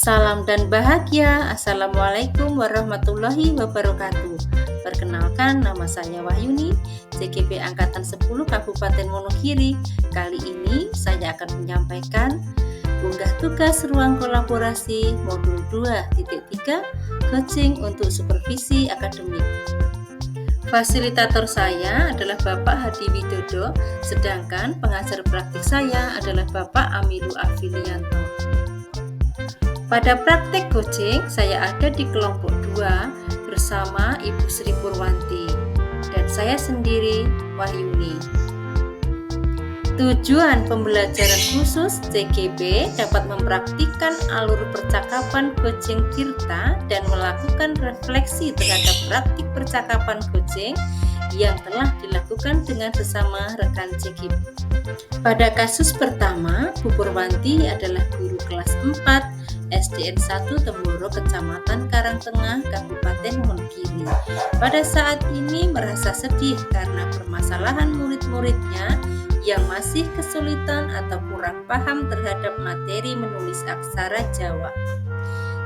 Salam dan bahagia. Assalamualaikum warahmatullahi wabarakatuh. Perkenalkan, nama saya Wahyuni, CGP Angkatan 10 Kabupaten Wonogiri. Kali ini saya akan menyampaikan unggah tugas ruang kolaborasi modul 2.3 coaching untuk supervisi akademik. Fasilitator saya adalah Bapak Hadi Widodo, sedangkan pengajar praktik saya adalah Bapak Amilu Afilianto. Pada praktek coaching, saya ada di kelompok 2 bersama Ibu Sri Purwanti dan saya sendiri, Wahyuni. Tujuan pembelajaran khusus CGP dapat mempraktikkan alur percakapan coaching Tirta dan melakukan refleksi terhadap praktik percakapan coaching yang telah dilakukan dengan sesama rekan CGP. Pada kasus pertama, Bu Purwanti adalah guru kelas 4 SDN 1 Temboro, Kecamatan Karangtengah, Kabupaten Wonogiri. Pada saat ini merasa sedih karena permasalahan murid-muridnya yang masih kesulitan atau kurang paham terhadap materi menulis aksara Jawa.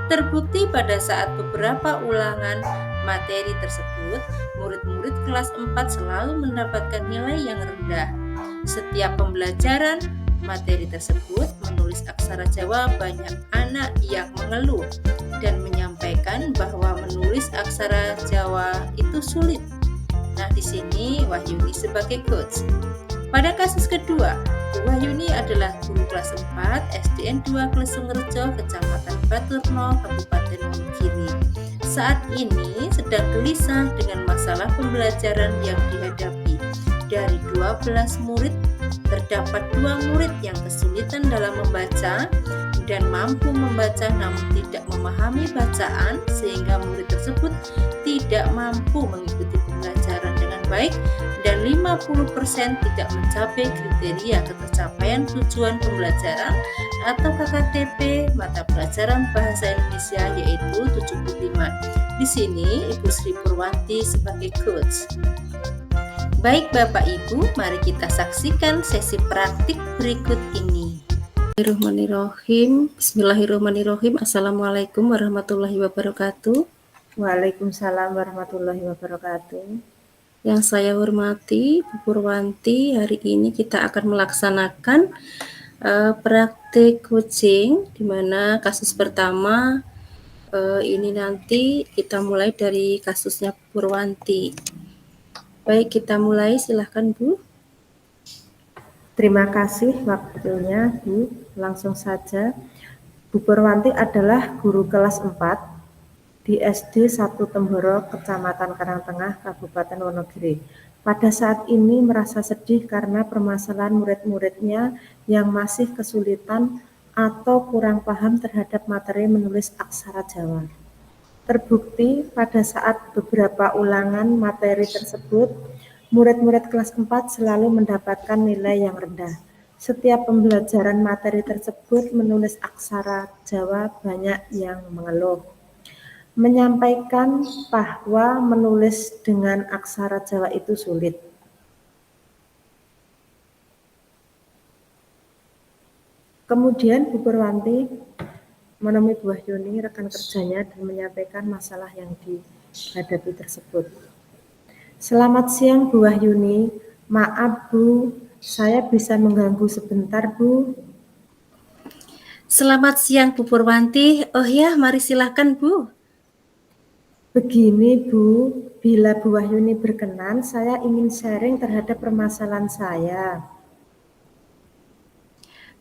Terbukti pada saat beberapa ulangan materi tersebut, murid-murid kelas 4 selalu mendapatkan nilai yang rendah. Setiap pembelajaran materi tersebut menulis aksara Jawa, banyak anak yang mengeluh dan menyampaikan bahwa menulis aksara Jawa itu sulit. Nah, di sini Wahyuni sebagai coach. Pada kasus kedua, Wahyuni adalah guru kelas 4 SDN 2 Klesungrejo, Kecamatan Baturno, Kabupaten Wonogiri. Saat ini sedang gelisah dengan masalah pembelajaran yang dihadapi. Dari 12 murid, terdapat 2 murid yang kesulitan dalam membaca dan mampu membaca namun tidak memahami bacaan, sehingga murid tersebut tidak mampu mengikuti pembelajaran dengan baik dan 50% tidak mencapai kriteria ketercapaian tujuan pembelajaran atau KKTP mata pelajaran Bahasa Indonesia, yaitu 75. Di sini Ibu Sri Purwanti sebagai coach. Baik Bapak Ibu, mari kita saksikan sesi praktik berikut ini. Bismillahirrahmanirrahim. Assalamualaikum warahmatullahi wabarakatuh. Waalaikumsalam warahmatullahi wabarakatuh. Yang saya hormati Bu Purwanti, hari ini kita akan melaksanakan praktik coaching, di mana kasus pertama ini nanti kita mulai dari kasusnya Bu Purwanti. Baik, kita mulai, silahkan Bu. Terima kasih waktunya Bu. Langsung saja. Bu Purwanti adalah guru kelas 4 di SD 1 Temboro, Kecamatan Karangtengah, Kabupaten Wonogiri. Pada saat ini merasa sedih karena permasalahan murid-muridnya yang masih kesulitan atau kurang paham terhadap materi menulis aksara Jawa. Terbukti pada saat beberapa ulangan materi tersebut, murid-murid kelas 4 selalu mendapatkan nilai yang rendah. Setiap pembelajaran materi tersebut menulis aksara Jawa, banyak yang mengeluh. Menyampaikan bahwa menulis dengan aksara Jawa itu sulit. Kemudian Bu Purwanti menemui Bu Wahyuni, rekan kerjanya, dan menyampaikan masalah yang dihadapi tersebut. Selamat siang Bu Wahyuni, maaf Bu, saya bisa mengganggu sebentar Bu. Selamat siang Bu Purwanti. Oh ya, mari silakan Bu. Begini Bu, bila Bu Wahyuni berkenan, saya ingin sharing terhadap permasalahan saya.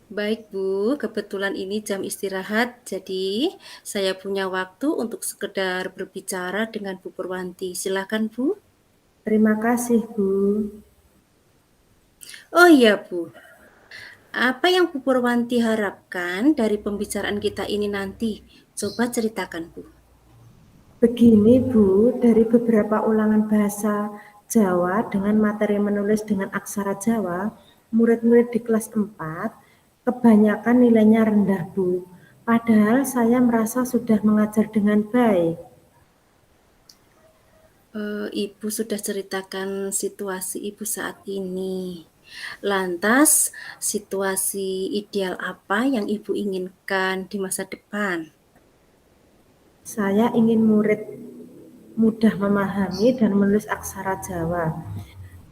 Baik Bu, kebetulan ini jam istirahat, jadi saya punya waktu untuk sekedar berbicara dengan Bu Purwanti. Silakan Bu. Terima kasih Bu. Oh iya Bu, apa yang Bu Purwanti harapkan dari pembicaraan kita ini nanti? Coba ceritakan Bu. Begini Bu, dari beberapa ulangan bahasa Jawa dengan materi menulis dengan aksara Jawa, murid-murid di kelas 4 kebanyakan nilainya rendah Bu. Padahal saya merasa sudah mengajar dengan baik. Ibu sudah ceritakan situasi Ibu saat ini. Lantas, situasi ideal apa yang Ibu inginkan di masa depan? Saya ingin murid mudah memahami dan menulis aksara Jawa.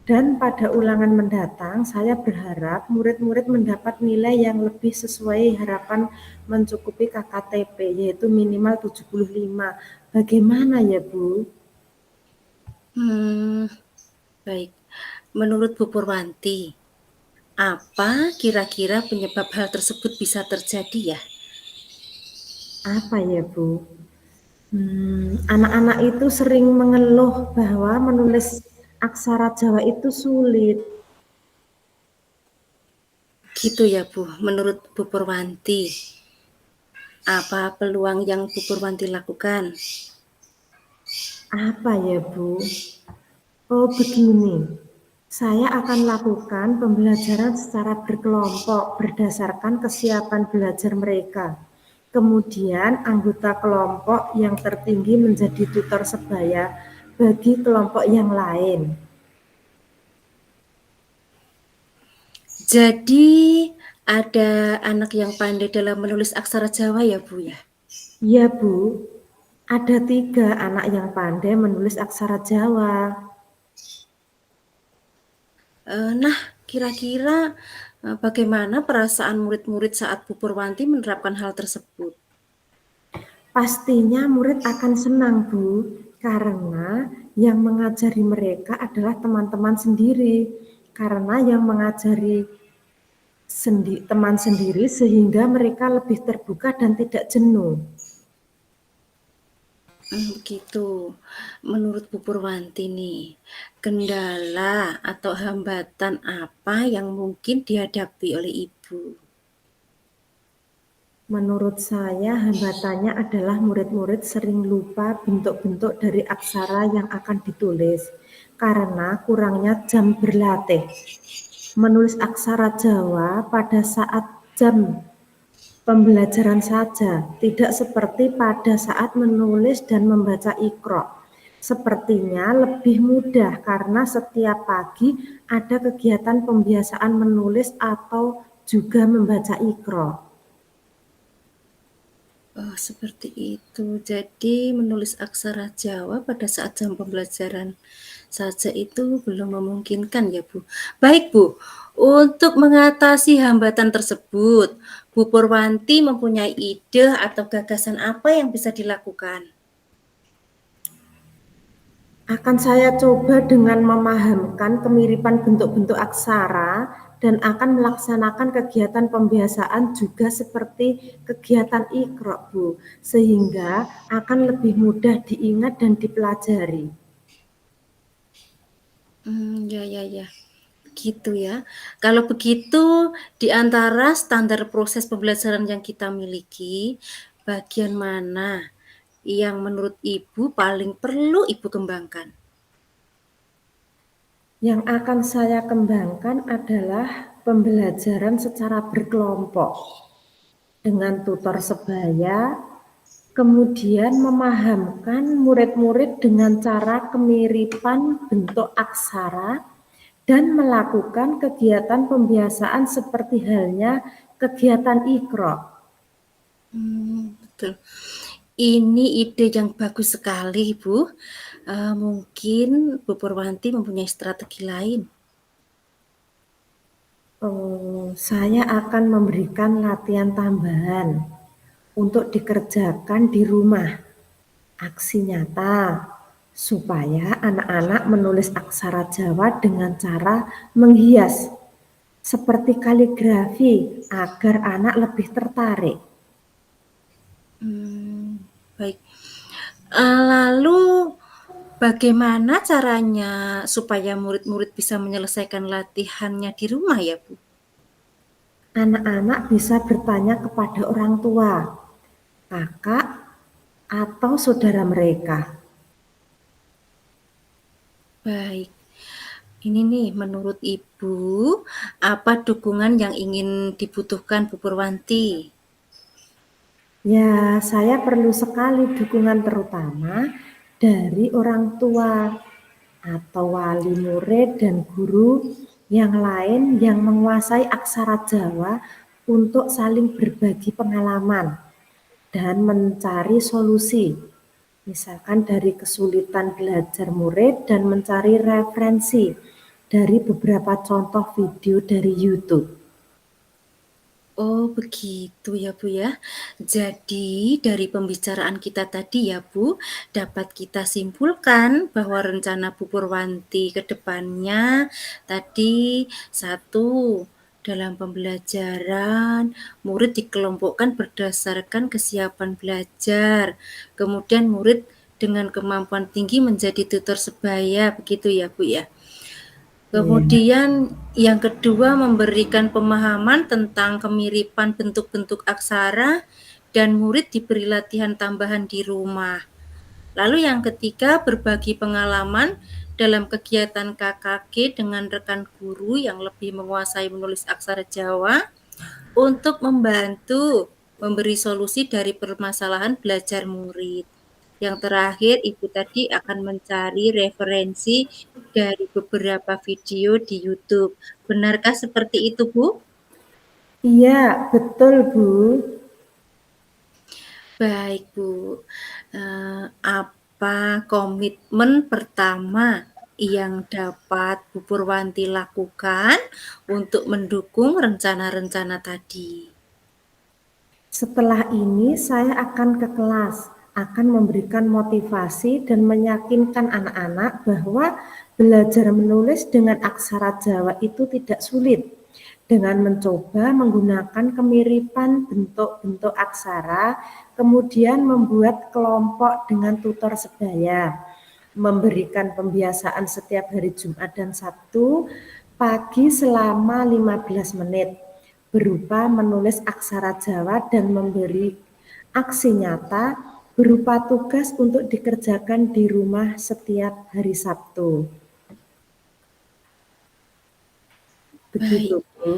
Dan pada ulangan mendatang, saya berharap murid-murid mendapat nilai yang lebih sesuai harapan mencukupi KKTP, yaitu minimal 75. Bagaimana ya, Bu? Baik. Menurut Bu Purwanti, apa kira-kira penyebab hal tersebut bisa terjadi ya? Apa ya, Bu? Anak-anak itu sering mengeluh bahwa menulis aksara Jawa itu sulit. Gitu ya Bu, menurut Bu Purwanti. Apa peluang yang Bu Purwanti lakukan? Apa ya, Bu? Oh, begini. Saya akan lakukan pembelajaran secara berkelompok berdasarkan kesiapan belajar mereka. Kemudian anggota kelompok yang tertinggi menjadi tutor sebaya bagi kelompok yang lain. Jadi ada anak yang pandai dalam menulis aksara Jawa ya Bu ya? Ya, Bu. Ada 3 anak yang pandai menulis aksara Jawa. Nah, kira-kira bagaimana perasaan murid-murid saat Bu Purwanti menerapkan hal tersebut? Pastinya murid akan senang, Bu, karena yang mengajari mereka adalah teman-teman sendiri. Karena yang mengajari teman sendiri sehingga mereka lebih terbuka dan tidak jenuh. Begitu. Menurut Bu Purwanti nih, kendala atau hambatan apa yang mungkin dihadapi oleh Ibu? Menurut saya hambatannya adalah murid-murid sering lupa bentuk-bentuk dari aksara yang akan ditulis karena kurangnya jam berlatih. Menulis aksara Jawa pada saat jam pembelajaran saja, tidak seperti pada saat menulis dan membaca Iqra. Sepertinya lebih mudah karena setiap pagi ada kegiatan pembiasaan menulis atau juga membaca Iqra. Oh, seperti itu. Jadi menulis aksara Jawa pada saat jam pembelajaran saja itu belum memungkinkan ya, Bu. Baik, Bu. Untuk mengatasi hambatan tersebut, Bu Purwanti mempunyai ide atau gagasan apa yang bisa dilakukan? Akan saya coba dengan memahamkan kemiripan bentuk-bentuk aksara dan akan melaksanakan kegiatan pembiasaan juga seperti kegiatan Iqra, Bu, sehingga akan lebih mudah diingat dan dipelajari. Ya. Gitu ya. Kalau begitu, di antara standar proses pembelajaran yang kita miliki, bagian mana yang menurut Ibu paling perlu Ibu kembangkan? Yang akan saya kembangkan adalah pembelajaran secara berkelompok dengan tutor sebaya, kemudian memahamkan murid-murid dengan cara kemiripan bentuk aksara dan melakukan kegiatan pembiasaan seperti halnya kegiatan Iqra. Betul. Ini ide yang bagus sekali, Bu. Mungkin Bu Purwanti mempunyai strategi lain. Saya akan memberikan latihan tambahan untuk dikerjakan di rumah, aksi nyata, supaya anak-anak menulis aksara Jawa dengan cara menghias, seperti kaligrafi, agar anak lebih tertarik. Baik. Lalu bagaimana caranya supaya murid-murid bisa menyelesaikan latihannya di rumah ya, Bu? Anak-anak bisa bertanya kepada orang tua, kakak, atau saudara mereka. Baik. Ini nih, menurut Ibu, apa dukungan yang ingin dibutuhkan Bu Purwanti? Ya, saya perlu sekali dukungan terutama dari orang tua atau wali murid dan guru yang lain yang menguasai aksara Jawa untuk saling berbagi pengalaman. dan mencari solusi. Misalkan dari kesulitan belajar murid dan mencari referensi dari beberapa contoh video dari YouTube. Oh, begitu ya, Bu, ya. Jadi, dari pembicaraan kita tadi ya, Bu, dapat kita simpulkan bahwa rencana Bu Purwanti ke depannya tadi, satu, dalam pembelajaran, murid dikelompokkan berdasarkan kesiapan belajar. Kemudian murid dengan kemampuan tinggi menjadi tutor sebaya, begitu ya, Bu, ya. Iya. Kemudian yang kedua memberikan pemahaman tentang kemiripan bentuk-bentuk aksara dan murid diberi latihan tambahan di rumah. Lalu yang ketiga berbagi pengalaman dalam kegiatan KKG dengan rekan guru yang lebih menguasai menulis aksara Jawa untuk membantu memberi solusi dari permasalahan belajar murid. Yang terakhir, Ibu tadi akan mencari referensi dari beberapa video di YouTube. Benarkah seperti itu, Bu? Iya, betul, Bu. Baik, Bu. Apa komitmen pertama yang dapat Bu Purwanti lakukan untuk mendukung rencana-rencana tadi? Setelah ini saya akan ke kelas, akan memberikan motivasi dan meyakinkan anak-anak bahwa belajar menulis dengan aksara Jawa itu tidak sulit. Dengan mencoba menggunakan kemiripan bentuk-bentuk aksara, kemudian membuat kelompok dengan tutor sebaya, memberikan pembiasaan setiap hari Jumat dan Sabtu pagi selama 15 menit berupa menulis aksara Jawa dan memberi aksi nyata berupa tugas untuk dikerjakan di rumah setiap hari Sabtu. Begitu, Baik, Bu.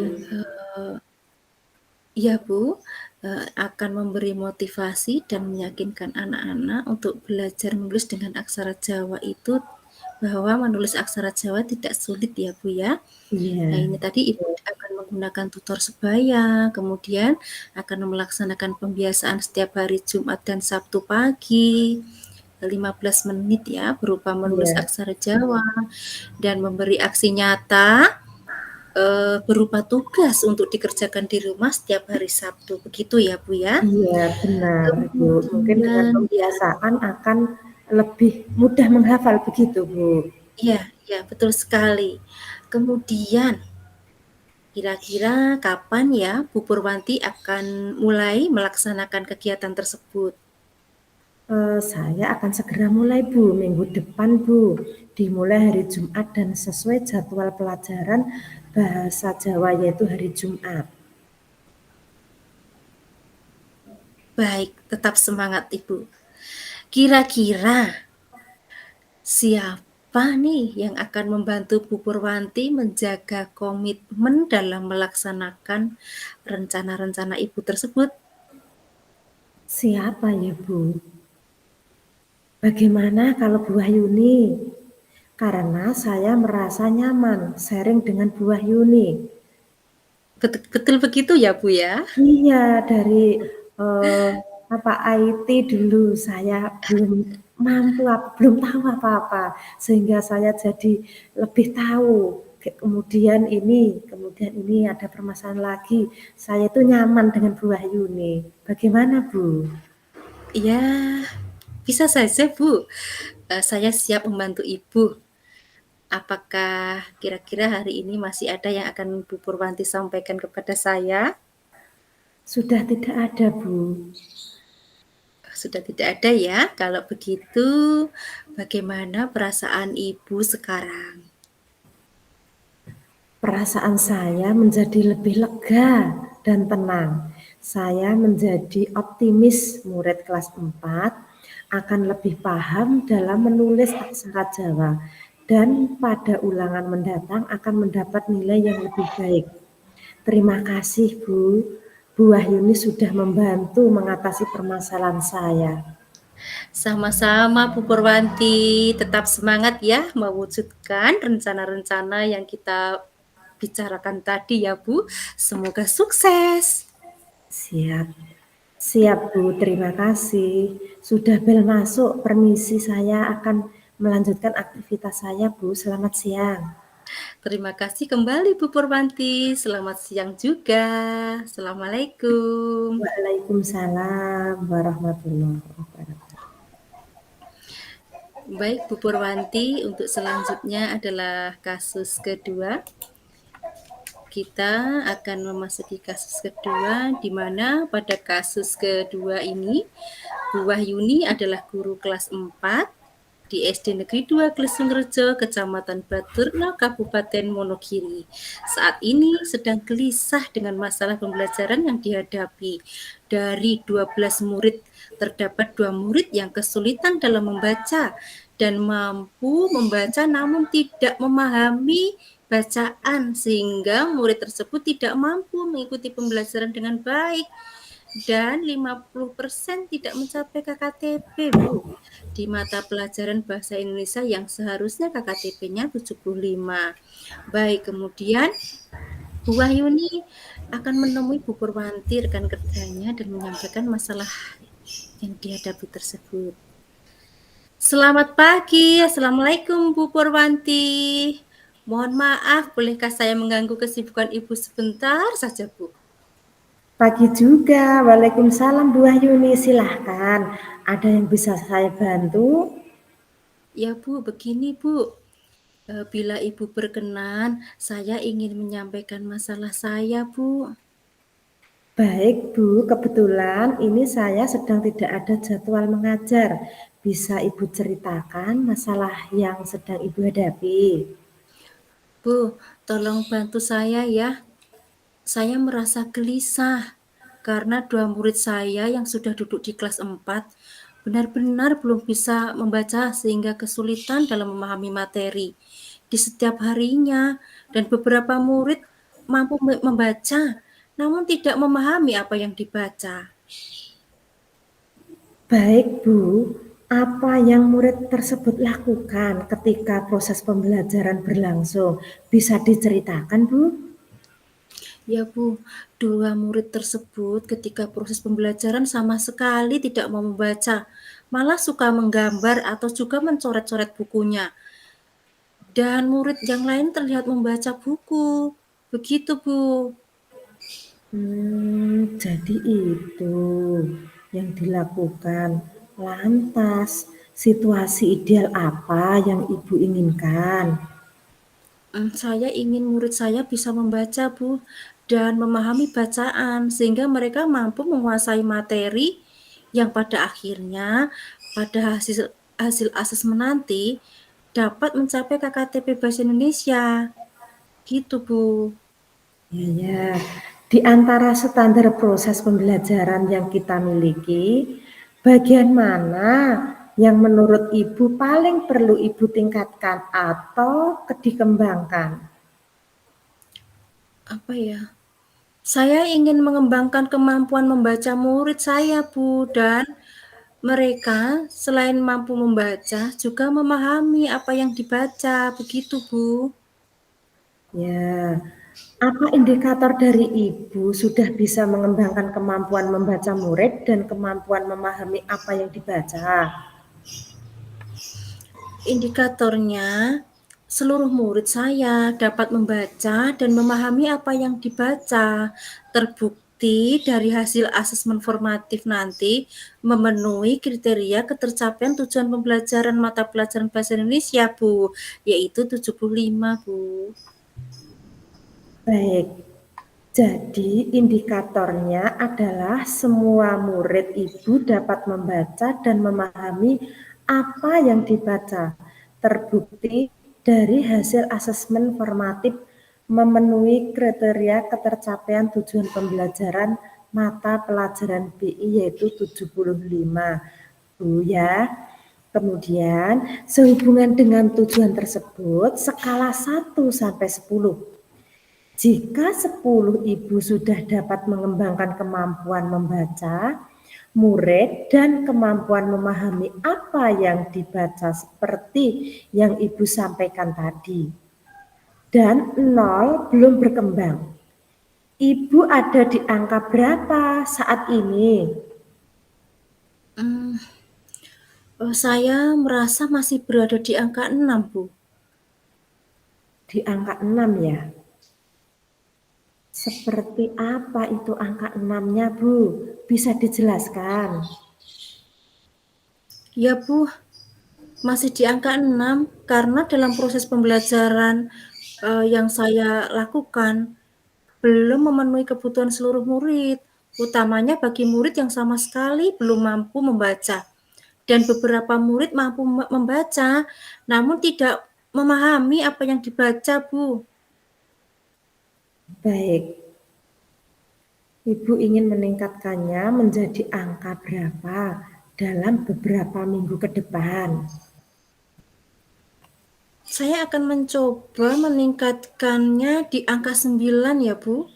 iya Bu, akan memberi motivasi dan meyakinkan anak-anak untuk belajar menulis dengan aksara Jawa itu bahwa menulis aksara Jawa tidak sulit ya Bu ya. Nah Iya, ini tadi Ibu akan menggunakan tutor sebaya, kemudian akan melaksanakan pembiasaan setiap hari Jumat dan Sabtu pagi, 15 menit ya berupa menulis iya, aksara Jawa dan memberi aksi nyata berupa tugas untuk dikerjakan di rumah setiap hari Sabtu, begitu ya, Bu, ya? iya, benar, Bu. Mungkin dengan Kemudian ya, pembiasaan akan lebih mudah menghafal begitu, Bu. iya iya, betul sekali. Kemudian kira-kira kapan ya Bu Purwanti akan mulai melaksanakan kegiatan tersebut? Saya akan segera mulai, Bu, minggu depan, Bu. Dimulai hari Jumat dan sesuai jadwal pelajaran bahasa Jawa yaitu hari Jumat. Baik, tetap semangat Ibu. Kira-kira siapa nih yang akan membantu Bu Purwanti menjaga komitmen dalam melaksanakan rencana-rencana Ibu tersebut? Siapa ya, Bu? Bagaimana kalau Bu Wahyuni? Karena saya merasa nyaman sharing dengan Bu Wahyuni. Betul begitu ya, Bu, ya? Iya, dari, eee, IT dulu saya belum mampu belum tahu apa-apa, sehingga saya jadi lebih tahu, kemudian ini ada permasalahan lagi, saya itu nyaman dengan Bu Wahyuni. Bagaimana, Bu? Ya, bisa saja, Bu. Saya siap membantu Ibu. Apakah kira-kira hari ini masih ada yang akan Bu Purwanti sampaikan kepada saya? Sudah tidak ada, Bu. Sudah tidak ada ya. Kalau begitu, bagaimana perasaan Ibu sekarang? Perasaan saya menjadi lebih lega dan tenang. Saya menjadi optimis murid kelas 4 akan lebih paham dalam menulis aksara Jawa dan pada ulangan mendatang akan mendapat nilai yang lebih baik. Terima kasih, Bu. Bu Wahyuni sudah membantu mengatasi permasalahan saya. Sama-sama Bu Purwanti, tetap semangat ya mewujudkan rencana-rencana yang kita bicarakan tadi ya Bu. Semoga sukses. Siap. Siap Bu, terima kasih. Sudah bel masuk, permisi saya akan melanjutkan aktivitas saya Bu, selamat siang. Terima kasih kembali Bu Purwanti. Selamat siang juga. Assalamualaikum. Waalaikumsalam warahmatullahi wabarakatuh. Baik Bu Purwanti, untuk selanjutnya adalah kasus kedua. Kita akan memasuki kasus kedua, di mana pada kasus kedua ini Bu Wahyuni adalah guru kelas 4 di SD Negeri 2 Klesunrejo, Kecamatan Baturna, Kabupaten Wonogiri. Saat ini sedang gelisah dengan masalah pembelajaran yang dihadapi. Dari 12 murid, terdapat 2 murid yang kesulitan dalam membaca dan mampu membaca namun tidak memahami bacaan, sehingga murid tersebut tidak mampu mengikuti pembelajaran dengan baik. Dan 50% tidak mencapai KKTP, Bu, di mata pelajaran bahasa Indonesia yang seharusnya KKTP-nya 75. Baik, kemudian Bu Wahyuni akan menemui Bu Purwanti, rekan kerjanya, dan menyampaikan masalah yang dihadapi tersebut. Selamat pagi, Assalamualaikum Bu Purwanti. Mohon maaf, bolehkah saya mengganggu kesibukan Ibu sebentar saja, Bu? Pagi juga, waalaikumsalam Bu Wahyuni, silahkan. Ada yang bisa saya bantu? Ya Bu, begini Bu. Bila Ibu berkenan, saya ingin menyampaikan masalah saya, Bu. Baik Bu, kebetulan ini saya sedang tidak ada jadwal mengajar. Bisa Ibu ceritakan masalah yang sedang Ibu hadapi? Bu, tolong bantu saya ya. Saya merasa gelisah karena 2 murid saya yang sudah duduk di kelas 4 benar-benar belum bisa membaca sehingga kesulitan dalam memahami materi di setiap harinya, dan beberapa murid mampu membaca namun tidak memahami apa yang dibaca. Baik Bu, apa yang murid tersebut lakukan ketika proses pembelajaran berlangsung? Bisa diceritakan Bu? Ya Bu, 2 murid tersebut ketika proses pembelajaran sama sekali tidak mau membaca, malah suka menggambar atau juga mencoret-coret bukunya. Dan murid yang lain terlihat membaca buku. Begitu Bu. Jadi itu yang dilakukan. Lantas, situasi ideal apa yang Ibu inginkan? Saya ingin murid saya bisa membaca Bu, dan memahami bacaan sehingga mereka mampu menguasai materi yang pada akhirnya pada hasil hasil asesmen nanti dapat mencapai KKTP Bahasa Indonesia. Gitu Bu. Ya, di antara standar proses pembelajaran yang kita miliki, bagian mana yang menurut Ibu paling perlu Ibu tingkatkan atau dikembangkan? Apa ya? Saya ingin mengembangkan kemampuan membaca murid saya Bu, dan mereka selain mampu membaca juga memahami apa yang dibaca. Begitu Bu. Ya, apa indikator dari Ibu sudah bisa mengembangkan kemampuan membaca murid dan kemampuan memahami apa yang dibaca? Indikatornya, seluruh murid saya dapat membaca dan memahami apa yang dibaca. Terbukti dari hasil asesmen formatif nanti memenuhi kriteria ketercapaian tujuan pembelajaran mata pelajaran bahasa Indonesia, Bu, yaitu 75, Bu. Baik, jadi indikatornya adalah semua murid Ibu dapat membaca dan memahami apa yang dibaca. Terbukti dari hasil asesmen formatif memenuhi kriteria ketercapaian tujuan pembelajaran mata pelajaran BI yaitu 75. Bu ya. Kemudian sehubungan dengan tujuan tersebut skala 1 sampai 10. Jika 10 Ibu sudah dapat mengembangkan kemampuan membaca, murid dan kemampuan memahami apa yang dibaca seperti yang Ibu sampaikan tadi. Dan 0 belum berkembang. Ibu ada di angka berapa saat ini? Mmm, saya merasa masih berada di angka 6, Bu. Di angka 6 ya? Seperti apa itu angka 6-nya, Bu? Bisa dijelaskan? Ya, Bu, masih di angka 6 karena dalam proses pembelajaran, yang saya lakukan belum memenuhi kebutuhan seluruh murid, utamanya bagi murid yang sama sekali belum mampu membaca. Dan beberapa murid mampu membaca, namun tidak memahami apa yang dibaca, Bu. Baik, Ibu ingin meningkatkannya menjadi angka berapa dalam beberapa minggu ke depan? Saya akan mencoba meningkatkannya di angka 9 ya, Bu.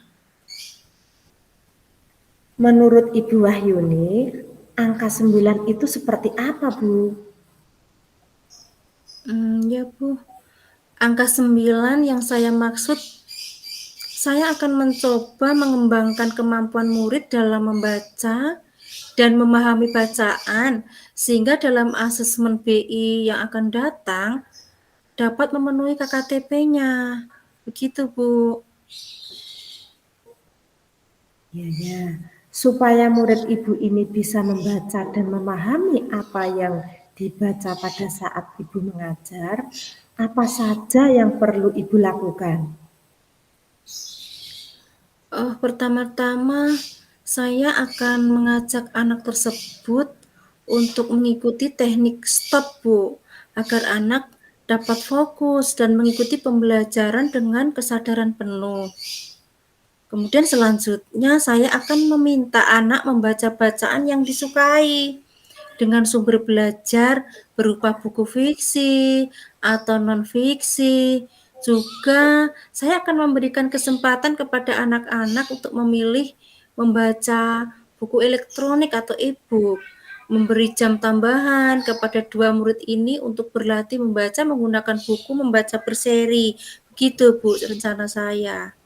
Menurut Ibu Wahyuni, angka 9 itu seperti apa, Bu? Ya, Bu. Angka 9 yang saya maksud, saya akan mencoba mengembangkan kemampuan murid dalam membaca dan memahami bacaan, sehingga dalam asesmen BI yang akan datang dapat memenuhi KKTP-nya. Begitu, Bu. Ya, supaya murid Ibu ini bisa membaca dan memahami apa yang dibaca pada saat Ibu mengajar, apa saja yang perlu Ibu lakukan? Pertama-tama saya akan mengajak anak tersebut untuk mengikuti teknik stop, Bu, agar anak dapat fokus dan mengikuti pembelajaran dengan kesadaran penuh. Kemudian selanjutnya saya akan meminta anak membaca bacaan yang disukai dengan sumber belajar berupa buku fiksi atau non-fiksi. Juga saya akan memberikan kesempatan kepada anak-anak untuk memilih membaca buku elektronik atau e-book, memberi jam tambahan kepada 2 murid ini untuk berlatih membaca menggunakan buku membaca berseri. Begitu, Bu, rencana saya.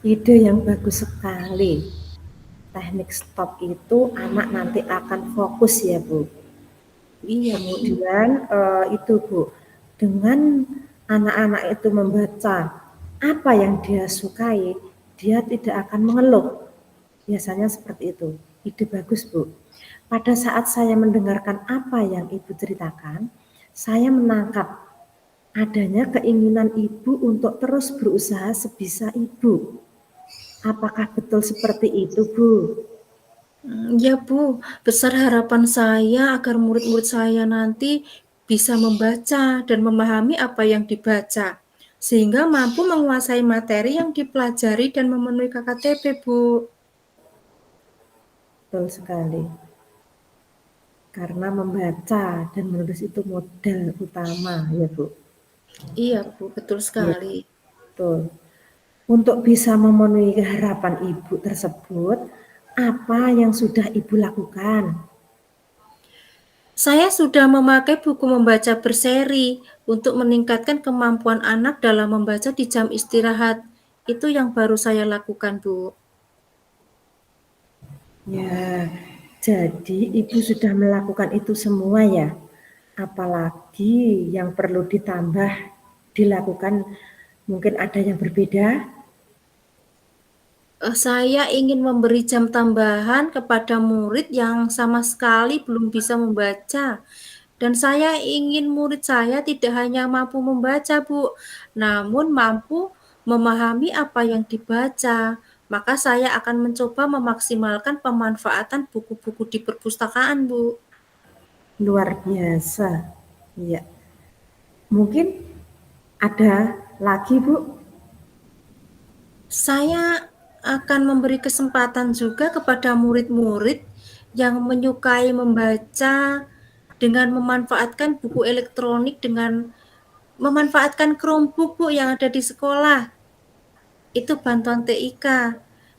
Ide yang bagus sekali. Teknik stop itu anak nanti akan fokus ya, Bu. Iya, Bu. Kemudian itu Bu, dengan anak-anak itu membaca apa yang dia sukai, dia tidak akan mengeluh. Biasanya seperti itu. Ide bagus Bu. Pada saat saya mendengarkan apa yang Ibu ceritakan, saya menangkap adanya keinginan Ibu untuk terus berusaha sebisa Ibu. Apakah betul seperti itu, Bu? Ya, Bu, besar harapan saya agar murid-murid saya nanti bisa membaca dan memahami apa yang dibaca, sehingga mampu menguasai materi yang dipelajari dan memenuhi KKTP, Bu. Betul sekali. Karena membaca dan menulis itu modal utama, ya Bu. Iya, Bu, betul Iya, sekali. betul. Untuk bisa memenuhi harapan Ibu tersebut, apa yang sudah Ibu lakukan? Saya sudah memakai buku membaca berseri untuk meningkatkan kemampuan anak dalam membaca di jam istirahat. Itu yang baru saya lakukan, Bu. Ya, jadi Ibu sudah melakukan itu semua ya. Apalagi yang perlu ditambah, dilakukan, mungkin ada yang berbeda. Saya ingin memberi jam tambahan kepada murid yang sama sekali belum bisa membaca, dan saya ingin murid saya tidak hanya mampu membaca, Bu, namun mampu memahami apa yang dibaca. Maka saya akan mencoba memaksimalkan pemanfaatan buku-buku di perpustakaan, Bu. Luar biasa. Iya. Mungkin ada lagi, Bu. Saya akan memberi kesempatan juga kepada murid-murid yang menyukai membaca dengan memanfaatkan buku elektronik dengan memanfaatkan Chromebook, Bu, yang ada di sekolah. Itu bantuan TIK.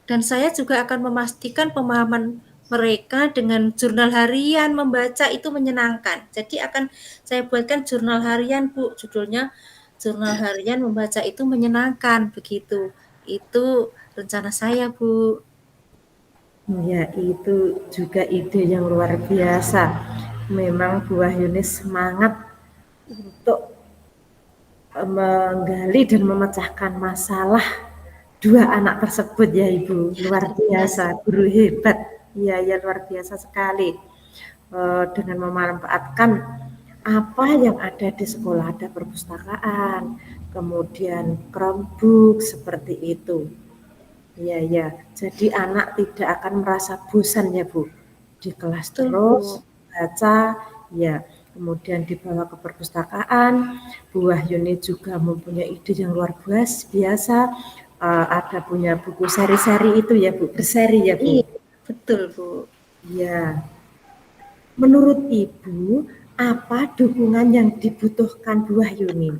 Dan saya juga akan memastikan pemahaman mereka dengan jurnal harian membaca itu menyenangkan. Jadi akan saya buatkan jurnal harian, Bu, judulnya Jurnal Harian Membaca itu Menyenangkan, begitu. Itu rencana saya, Bu. Ya, itu juga ide yang luar biasa. Memang Bu Wahyuni semangat untuk menggali dan memecahkan masalah dua anak tersebut ya Ibu. Luar Iya, biasa, guru hebat. Iya, ya luar biasa sekali. Dengan memanfaatkan apa yang ada di sekolah, ada perpustakaan, kemudian Chromebook seperti itu. Iya, ya. Jadi anak tidak akan merasa bosan ya, Bu. Di kelas betul, terus Bu. baca, ya. Kemudian dibawa ke perpustakaan. Bu Wahyuni juga mempunyai ide yang luar biasa. Ada punya buku seri-seri itu ya, Bu. Berseri ya, Bu. Iya, betul, Bu. Ya. Menurut Ibu, apa dukungan yang dibutuhkan Bu Wahyuni?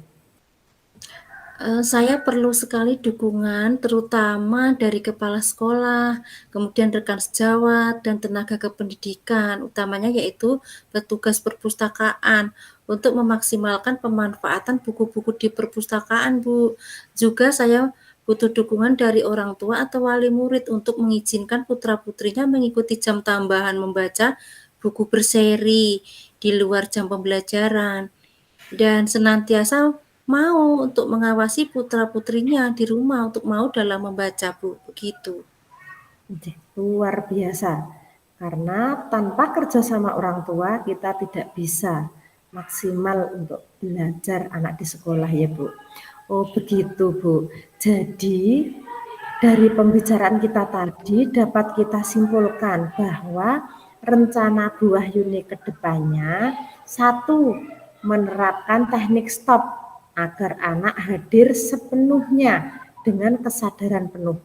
Saya perlu sekali dukungan terutama dari kepala sekolah, kemudian rekan sejawat dan tenaga kependidikan, utamanya yaitu petugas perpustakaan untuk memaksimalkan pemanfaatan buku-buku di perpustakaan, Bu. Juga saya butuh dukungan dari orang tua atau wali murid untuk mengizinkan putra-putrinya mengikuti jam tambahan membaca buku berseri di luar jam pembelajaran. Dan senantiasa mau untuk mengawasi putra-putrinya di rumah untuk mau dalam membaca, Bu, begitu. Luar biasa. Karena tanpa kerjasama orang tua kita tidak bisa maksimal untuk belajar anak di sekolah ya Bu. Oh begitu Bu. Jadi dari pembicaraan kita tadi dapat kita simpulkan bahwa rencana Bu Wahyuni ke depannya satu, menerapkan teknik stop agar anak hadir sepenuhnya dengan kesadaran penuh.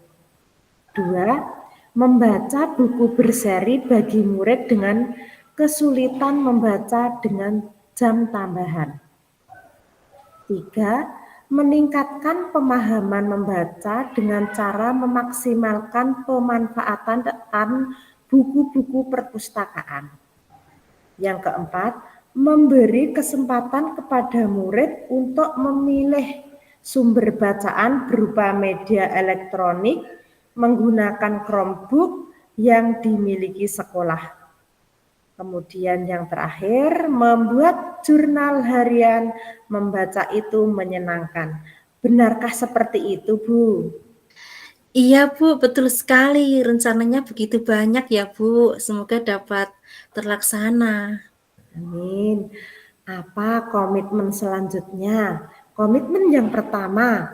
Dua, membaca buku berseri bagi murid dengan kesulitan membaca dengan jam tambahan. Tiga, meningkatkan pemahaman membaca dengan cara memaksimalkan pemanfaatan buku-buku perpustakaan. Yang keempat, memberi kesempatan kepada murid untuk memilih sumber bacaan berupa media elektronik menggunakan Chromebook yang dimiliki sekolah. Kemudian yang terakhir, membuat jurnal harian membaca itu menyenangkan. Benarkah seperti itu, Bu? Iya, Bu, betul sekali. Rencananya begitu banyak ya, Bu. Semoga dapat terlaksana. Amin. Apa komitmen selanjutnya? Komitmen yang pertama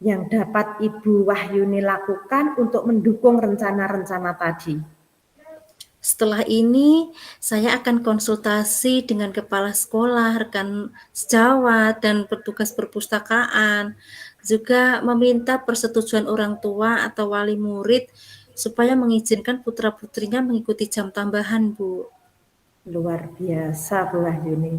yang dapat Ibu Wahyuni lakukan untuk mendukung rencana-rencana tadi. Setelah ini, saya akan konsultasi dengan kepala sekolah, rekan sejawat, dan petugas perpustakaan. Juga meminta persetujuan orang tua atau wali murid supaya mengizinkan putra-putrinya mengikuti jam tambahan, Bu. Luar biasa Bu Wahyuni,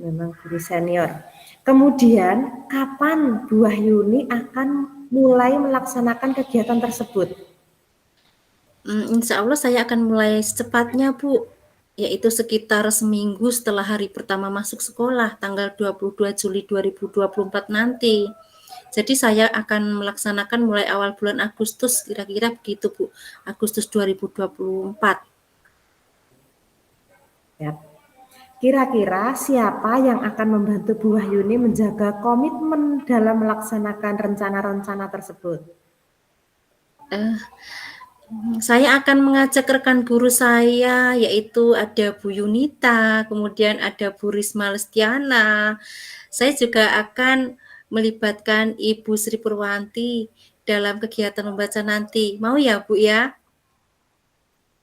memang guru senior. Kemudian, kapan Bu Wahyuni akan mulai melaksanakan kegiatan tersebut? Insya Allah saya akan mulai secepatnya, Bu, yaitu sekitar seminggu setelah hari pertama masuk sekolah, tanggal 22 Juli 2024 nanti. Jadi saya akan melaksanakan mulai awal bulan Agustus, kira-kira begitu, Bu. Agustus 2024. Ya. Kira-kira siapa yang akan membantu Bu Wahyuni menjaga komitmen dalam melaksanakan rencana-rencana tersebut? Eh, saya akan mengajak rekan guru saya, yaitu ada Bu Yunita, kemudian ada Bu Risma Lestiana. Saya juga akan melibatkan Ibu Sri Purwanti dalam kegiatan membaca nanti. Mau ya, Bu ya?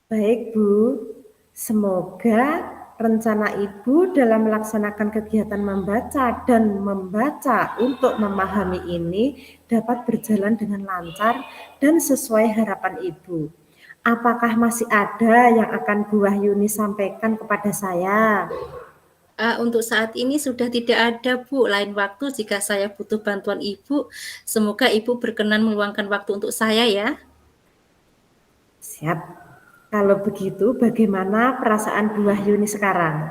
Baik Bu, semoga rencana Ibu dalam melaksanakan kegiatan membaca dan membaca untuk memahami ini dapat berjalan dengan lancar dan sesuai harapan Ibu. Apakah masih ada yang akan Bu Wahyuni sampaikan kepada saya? Untuk saat ini sudah tidak ada, Bu. Lain waktu jika saya butuh bantuan Ibu, semoga Ibu berkenan meluangkan waktu untuk saya ya. Siap. Kalau begitu, bagaimana perasaan Bu Wahyuni sekarang?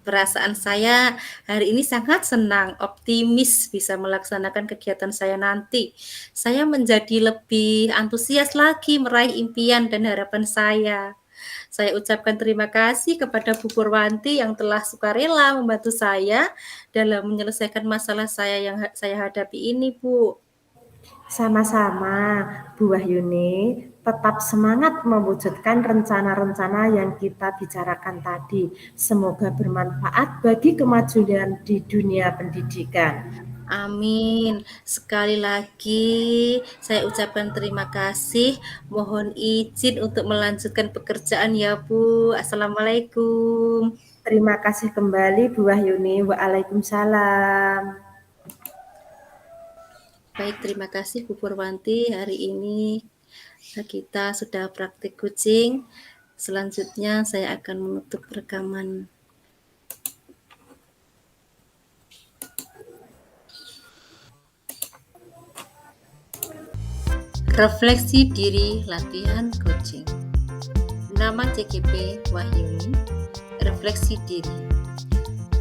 Perasaan saya hari ini sangat senang, optimis bisa melaksanakan kegiatan saya nanti. Saya menjadi lebih antusias lagi meraih impian dan harapan saya. Saya ucapkan terima kasih kepada Bu Purwanti yang telah sukarela membantu saya dalam menyelesaikan masalah saya yang saya hadapi ini, Bu. Sama-sama, Bu Wahyuni, tetap semangat mewujudkan rencana-rencana yang kita bicarakan tadi. Semoga bermanfaat bagi kemajuan di dunia pendidikan. Amin. Sekali lagi saya ucapkan terima kasih. Mohon izin untuk melanjutkan pekerjaan ya, Bu. Assalamualaikum. Terima kasih kembali Bu Wahyuni. Waalaikumsalam. Baik, terima kasih Bu Purwanti. Hari ini kita sudah praktik kucing. Selanjutnya saya akan menutup rekaman. Refleksi diri latihan coaching. Nama CKP Wahyuni. Refleksi diri.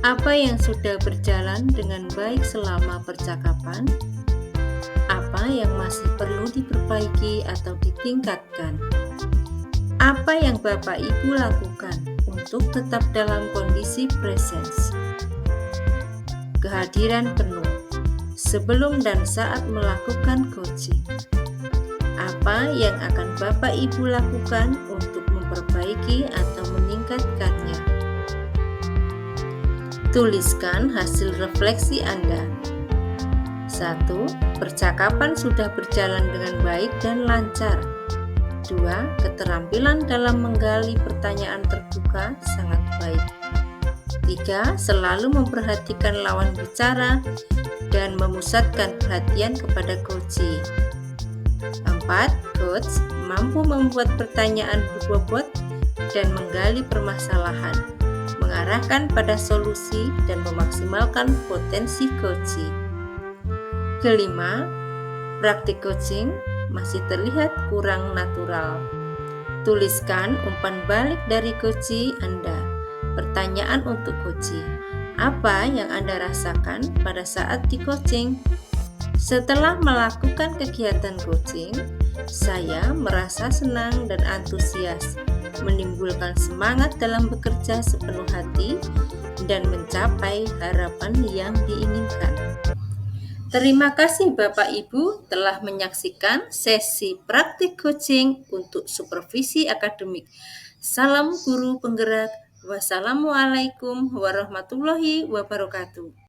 Apa yang sudah berjalan dengan baik selama percakapan? Apa yang masih perlu diperbaiki atau ditingkatkan? Apa yang Bapak Ibu lakukan untuk tetap dalam kondisi presence? Kehadiran penuh sebelum dan saat melakukan coaching. Apa yang akan Bapak Ibu lakukan untuk memperbaiki atau meningkatkannya? Tuliskan hasil refleksi Anda. 1. Percakapan sudah berjalan dengan baik dan lancar. 2. Keterampilan dalam menggali pertanyaan terbuka sangat baik. 3. Selalu memperhatikan lawan bicara dan memusatkan perhatian kepada coachee. 4. Coach mampu membuat pertanyaan berbobot dan menggali permasalahan, mengarahkan pada solusi dan memaksimalkan potensi coachee. Kelima, praktik coaching masih terlihat kurang natural. Tuliskan umpan balik dari coachee Anda. Pertanyaan untuk coachee. Apa yang Anda rasakan pada saat di coaching? Setelah melakukan kegiatan coaching, saya merasa senang dan antusias, menimbulkan semangat dalam bekerja sepenuh hati dan mencapai harapan yang diinginkan. Terima kasih Bapak Ibu telah menyaksikan sesi praktik coaching untuk supervisi akademik. Salam guru penggerak. Wassalamualaikum warahmatullahi wabarakatuh.